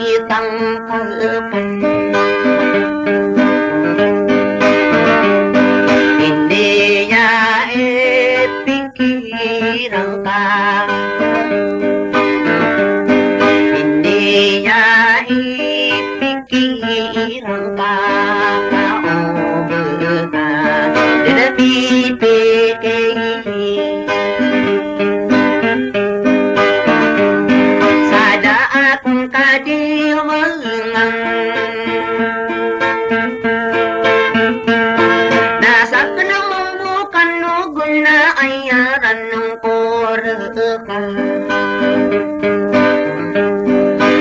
itang kalpan. Hindi niya ipikiran ka, hindi niya ipikiran ka, kaubo ka, dinapipikir. Sa daatong kadiwangan, nasa kanamumukan nugon na ayaran ng koreka,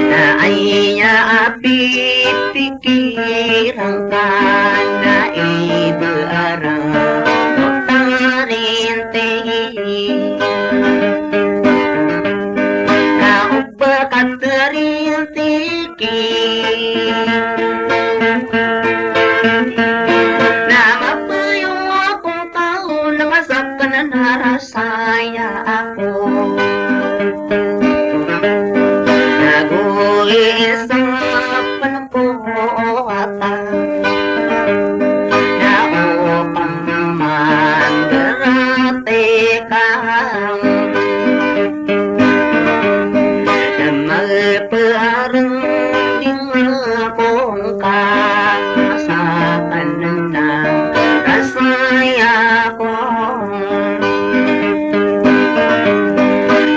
na iya apipikiran ka, na ibaara o tarinte. Kauba katarintiki, na mapayong akong tao, namasak ka na narasaya ako. Nag-uisapan ko ata, na upang mandarate ka, na magparang din akong kasakan na rasaya ko.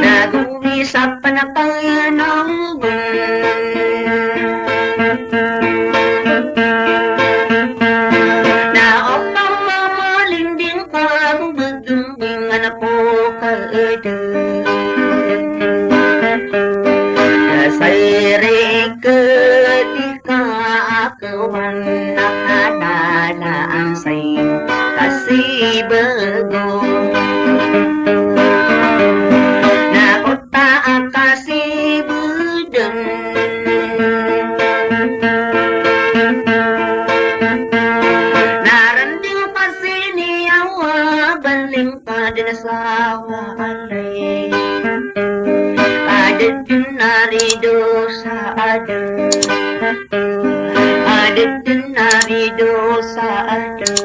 Nag-uwisapan na pananawan, na upang mamalinding ka, kung magdumbing anak ko kaeda. Nasairik di ka akawan, nakadala ang say kasibago. Nakuta ang kasibudan, naranding pa siniyawa, baling pa din asawa alay. Adat yun narido sa adat, adat yun narido sa adat.